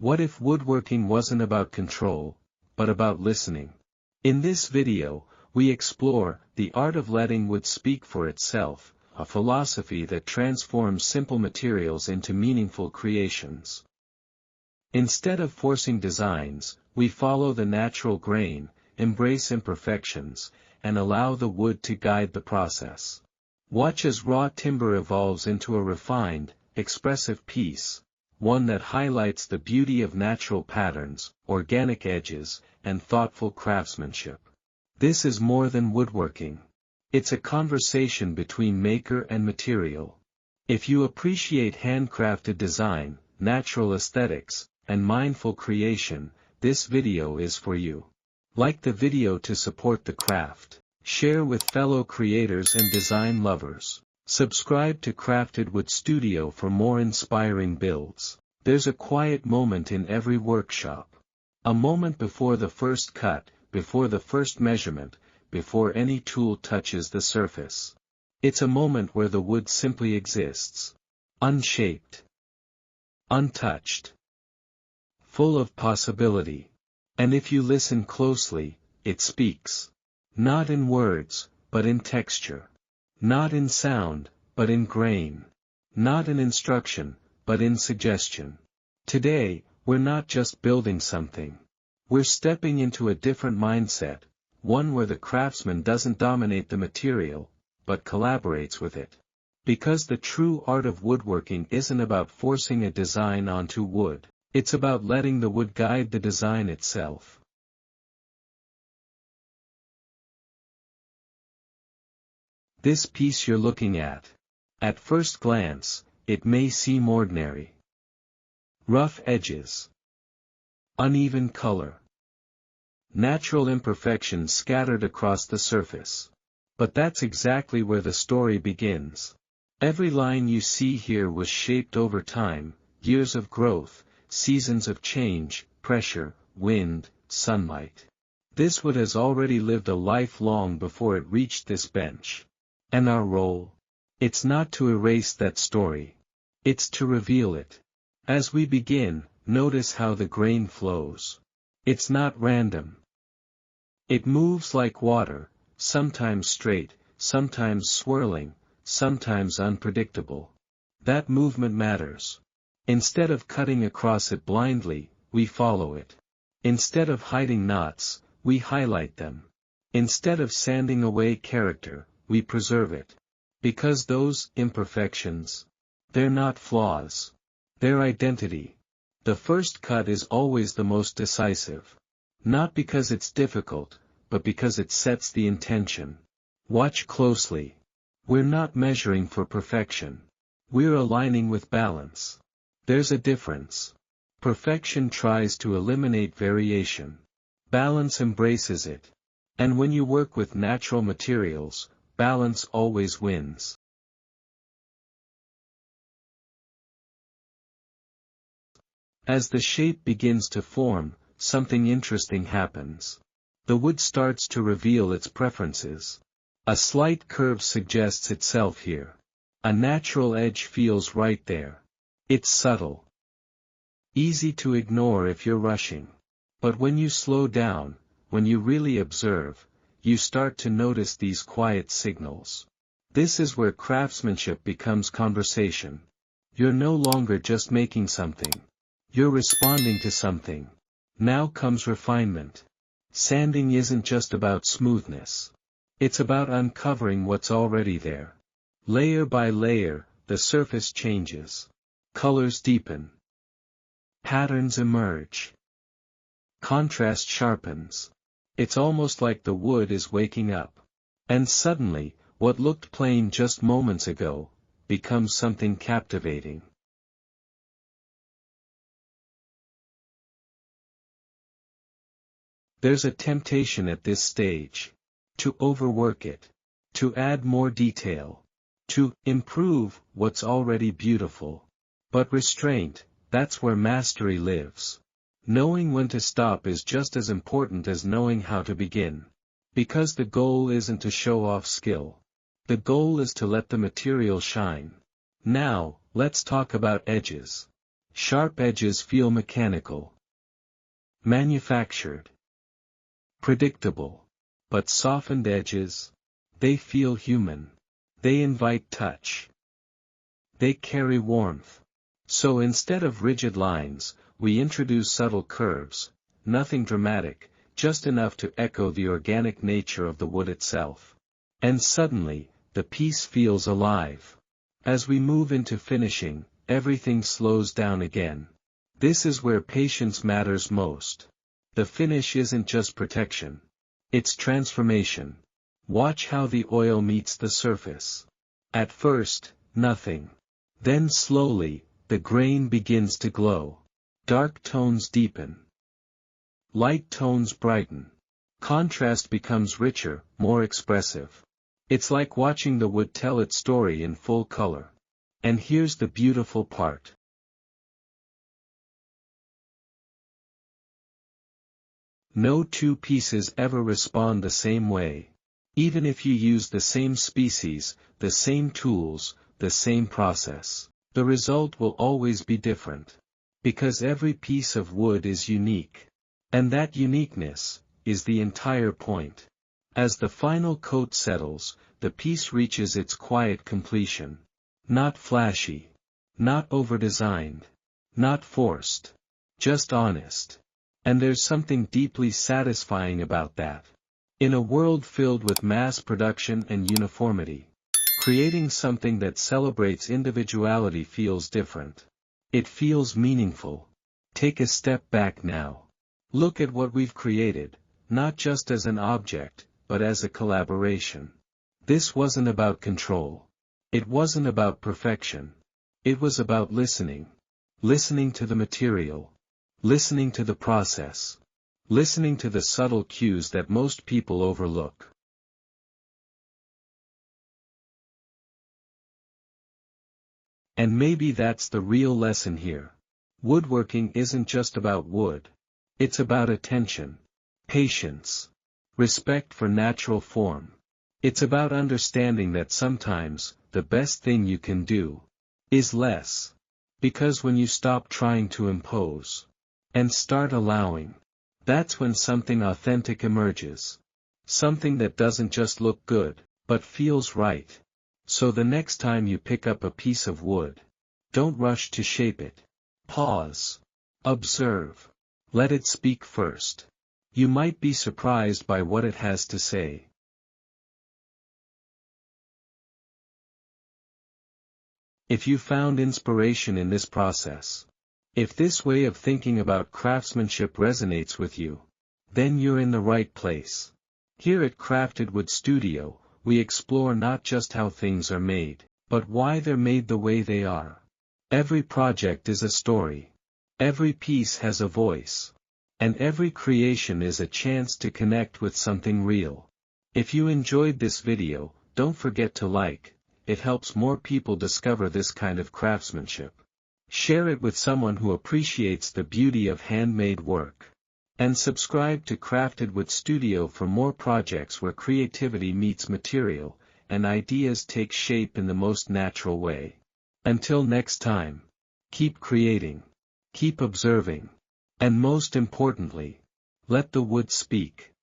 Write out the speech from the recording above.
What if woodworking wasn't about control, but about listening? In this video, we explore the art of letting wood speak for itself, a philosophy that transforms simple materials into meaningful creations. Instead of forcing designs, we follow the natural grain, embrace imperfections, and allow the wood to guide the process. Watch as raw timber evolves into a refined, expressive piece, one that highlights the beauty of natural patterns, organic edges, and thoughtful craftsmanship. This is more than woodworking. It's a conversation between maker and material. If you appreciate handcrafted design, natural aesthetics, and mindful creation, this video is for you. Like the video to support the craft. Share with fellow creators and design lovers. Subscribe to Crafted Wood Studio for more inspiring builds. There's a quiet moment in every workshop. A moment before the first cut, before the first measurement, before any tool touches the surface. It's a moment where the wood simply exists. Unshaped. Untouched. Full of possibility. And if you listen closely, it speaks. Not in words, but in texture. Not in sound, but in grain. Not in instruction, but in suggestion. Today, we're not just building something. We're stepping into a different mindset, one where the craftsman doesn't dominate the material, but collaborates with it. Because the true art of woodworking isn't about forcing a design onto wood, it's about letting the wood guide the design itself. This piece you're looking at first glance, it may seem ordinary. Rough edges. Uneven color. Natural imperfections scattered across the surface. But that's exactly where the story begins. Every line you see here was shaped over time, years of growth, seasons of change, pressure, wind, sunlight. This wood has already lived a life long before it reached this bench. And our role? It's not to erase that story. It's to reveal it. As we begin, notice how the grain flows. It's not random. It moves like water, sometimes straight, sometimes swirling, sometimes unpredictable. That movement matters. Instead of cutting across it blindly, we follow it. Instead of hiding knots, we highlight them. Instead of sanding away character, we preserve it. Because those imperfections, they're not flaws. They're identity. The first cut is always the most decisive. Not because it's difficult, but because it sets the intention. Watch closely. We're not measuring for perfection. We're aligning with balance. There's a difference. Perfection tries to eliminate variation. Balance embraces it. And when you work with natural materials, balance always wins. As the shape begins to form, something interesting happens. The wood starts to reveal its preferences. A slight curve suggests itself here. A natural edge feels right there. It's subtle. Easy to ignore if you're rushing. But when you slow down, when you really observe, you start to notice these quiet signals. This is where craftsmanship becomes conversation. You're no longer just making something. You're responding to something. Now comes refinement. Sanding isn't just about smoothness. It's about uncovering what's already there. Layer by layer, the surface changes. Colors deepen. Patterns emerge. Contrast sharpens. It's almost like the wood is waking up. And suddenly, what looked plain just moments ago, becomes something captivating. There's a temptation at this stage. To overwork it. To add more detail. To improve what's already beautiful. But restraint, that's where mastery lives. Knowing when to stop is just as important as knowing how to begin. Because the goal isn't to show off skill. The goal is to let the material shine. Now, let's talk about edges. Sharp edges feel mechanical, manufactured, predictable. But softened edges, they feel human. They invite touch. They carry warmth. So instead of rigid lines, we introduce subtle curves, nothing dramatic, just enough to echo the organic nature of the wood itself. And suddenly, the piece feels alive. As we move into finishing, everything slows down again. This is where patience matters most. The finish isn't just protection. It's transformation. Watch how the oil meets the surface. At first, nothing. Then slowly, the grain begins to glow. Dark tones deepen. Light tones brighten. Contrast becomes richer, more expressive. It's like watching the wood tell its story in full color. And here's the beautiful part. No two pieces ever respond the same way. Even if you use the same species, the same tools, the same process, the result will always be different. Because every piece of wood is unique. And that uniqueness is the entire point. As the final coat settles, the piece reaches its quiet completion. Not flashy. Not over-designed. Not forced. Just honest. And there's something deeply satisfying about that. In a world filled with mass production and uniformity, creating something that celebrates individuality feels different. It feels meaningful. Take a step back now. Look at what we've created, not just as an object, but as a collaboration. This wasn't about control. It wasn't about perfection. It was about listening. Listening to the material. Listening to the process. Listening to the subtle cues that most people overlook. And maybe that's the real lesson here. Woodworking isn't just about wood. It's about attention, patience, respect for natural form. It's about understanding that sometimes, the best thing you can do is less. Because when you stop trying to impose and start allowing, that's when something authentic emerges. Something that doesn't just look good, but feels right. So the next time you pick up a piece of wood, don't rush to shape it. Pause. Observe. Let it speak first. You might be surprised by what it has to say. If you found inspiration in this process, if this way of thinking about craftsmanship resonates with you, then you're in the right place. Here at Crafted Wood Studio, we explore not just how things are made, but why they're made the way they are. Every project is a story. Every piece has a voice. And every creation is a chance to connect with something real. If you enjoyed this video, don't forget to like. It helps more people discover this kind of craftsmanship. Share it with someone who appreciates the beauty of handmade work. And subscribe to Crafted Wood Studio for more projects where creativity meets material, and ideas take shape in the most natural way. Until next time, keep creating, keep observing, and most importantly, let the wood speak.